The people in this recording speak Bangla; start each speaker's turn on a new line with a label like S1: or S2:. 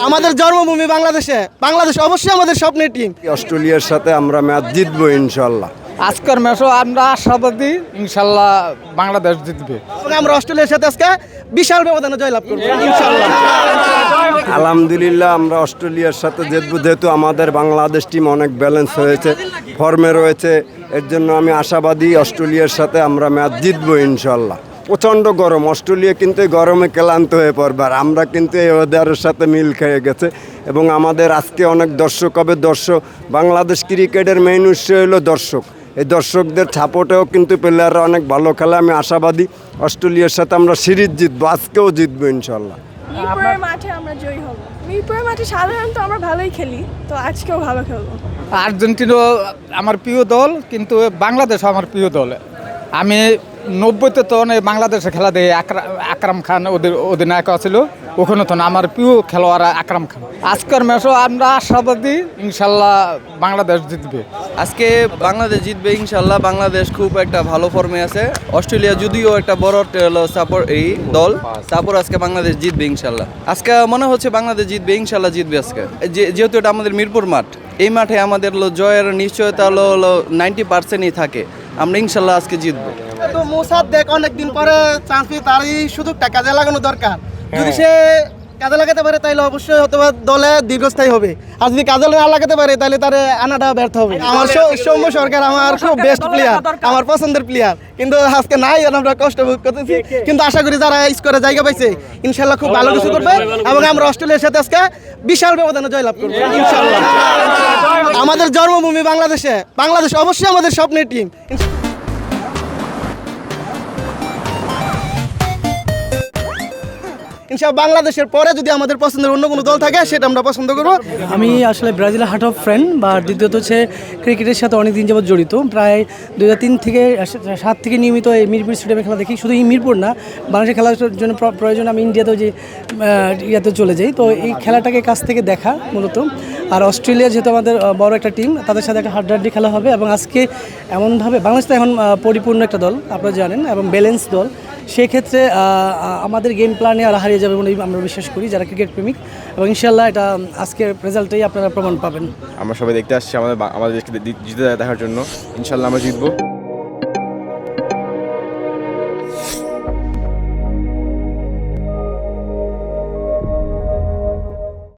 S1: আমাদের জন্মভূমি বাংলাদেশে, বাংলাদেশ অবশ্যই আমাদের স্বপ্নের টিম।
S2: অস্ট্রেলিয়ার সাথে আমরা ম্যাচ জিতবো ইনশাল্লাহ।
S3: আজকের ম্যাচও আমরা আশাবাদী ইনশাল্লাহ বাংলাদেশ জিতবে।
S1: আমরা অস্ট্রেলিয়ার সাথে আজকে বিশাল ব্যবধানে জয়লাভ করবো ইনশাআল্লাহ।
S2: আলহামদুলিল্লাহ আমরা অস্ট্রেলিয়ার সাথে জিতবো, যেহেতু আমাদের বাংলাদেশ টিম অনেক ব্যালেন্স হয়েছে, ফর্মে রয়েছে। এর জন্য আমি আশাবাদী অস্ট্রেলিয়ার সাথে আমরা ম্যাচ জিতবো ইনশাল্লাহ। প্রচণ্ড গরম, অস্ট্রেলিয়া কিন্তু এই গরমে ক্লান্ত হয়ে পড়বে, আর আমরা কিন্তু এই ওয়েদারের সাথে মিল খেয়ে গেছে। এবং আমাদের আজকে অনেক দর্শক হবে। বাংলাদেশ ক্রিকেটের মেইন উৎস হলো দর্শক। এই দর্শকদের সাপোর্টেও কিন্তু প্লেয়াররা অনেক ভালো খেলে। আমি আশাবাদী অস্ট্রেলিয়ার সাথে আমরা সিরিজ জিতবো, আজকেও জিতবো ইনশাল্লাহ।
S4: মিরপুরের মাঠে আমরা জয়ী হব। মিরপুরের মাঠে সাধারণত আমরা ভালোই খেলি, তো আজকেও ভালো খেলবো।
S3: আর্জেন্টিনা আমার প্রিয় দল, কিন্তু বাংলাদেশ আমার প্রিয় দল। আমি 90-তে তো বাংলাদেশে খেলা দিয়ে আকরাম খান ওদের অধিনায়ক ছিল, ওখানে তো আমার প্রিয় খেলোয়াড় আকরাম খান। আজকের ম্যাচও আমরা আশাবাদী ইনশাল্লাহ বাংলাদেশ জিতবে।
S5: আজকে বাংলাদেশ জিতবে ইনশাল্লাহ। বাংলাদেশ খুব একটা ভালো ফর্মে আছে। অস্ট্রেলিয়া যদিও একটা বড় সাপোর্ট এই দল, তারপর আজকে বাংলাদেশ জিতবে ইনশাল্লাহ। আজকে মনে হচ্ছে বাংলাদেশ জিতবে ইনশাল্লাহ, জিতবে আজকে। যেহেতু এটা আমাদের মিরপুর মাঠ, এই মাঠে আমাদের জয়ের নিশ্চয়তা হলো 90%ই থাকে। আমরা ইনশাল্লাহ আজকে জিতবো।
S1: তো মোসাদ দেখ অনেকদিন পরে চান্স পেয়ে, তার এই সুযোগটা কাজে লাগানো দরকার। যদি সে কাজে লাগাতে পারে তাহলে অবশ্যই হয়তো দলে দীর্ঘস্থায়ী হবে, আর যদি কাজে না লাগাতে পারে তাহলে তার আনাটা ব্যর্থ হবে। আমার সৌম্য সরকার আমার খুব বেস্ট প্লেয়ার, আমার পছন্দের প্লেয়ার, কিন্তু আজকে নাই, আমরা কষ্ট ভোগ করতেছি। কিন্তু আশা করি যারা স্কোরে জায়গা পাইছে ইনশাল্লাহ খুব ভালো কিছু করবে, এবং আমরা অস্ট্রেলিয়ার সাথে আজকে বিশাল ব্যবধানে জয়লাভ করবো ইনশাল্লাহ। আমাদের জন্মভূমি বাংলাদেশে, বাংলাদেশ অবশ্যই আমাদের স্বপ্নের টিম। ইনশাআল্লাহ বাংলাদেশের পরে যদি আমাদের পছন্দের অন্য কোনো দল থাকে সেটা আমরা পছন্দ করবো।
S6: আমি আসলে ব্রাজিলের হার্ট অফ ফ্রেন্ড, বা দ্বিতীয়ত হচ্ছে ক্রিকেটের সাথে অনেক দিন যাবত জড়িত। প্রায় 2003 থেকে 7 থেকে নিয়মিত এই মিরপুর স্টেডিয়ামে খেলা দেখি। শুধু এই মিরপুর না, বাংলাদেশে খেলার জন্য প্রয়োজন আমি ইন্ডিয়াতেও যে ইয়াতে চলে যাই। তো এই খেলাটাকে কাছ থেকে দেখা মূলত। আর অস্ট্রেলিয়া যেহেতু আমাদের বড় একটা টিম, তাদের সাথে একটা হাড্ডাহাড্ডি খেলা হবে। এবং আজকে এমনভাবে বাংলাদেশ তো এখন পরিপূর্ণ একটা দল আপনারা জানেন, এবং ব্যালেন্স দল। সেক্ষেত্রে আমাদের গেম প্ল্যানে আর হারিয়ে যাবে বলে আমরা বিশ্বাস করি যারা ক্রিকেট প্রেমিক, এবং ইনশাল্লাহ এটা আজকের রেজাল্টেই আপনারা প্রমাণ পাবেন।
S7: আমরা সবাই দেখতে আসছি আমাদের দেশকে জিতে দেখার জন্য। ইনশাল্লাহ আমরা জিতবো।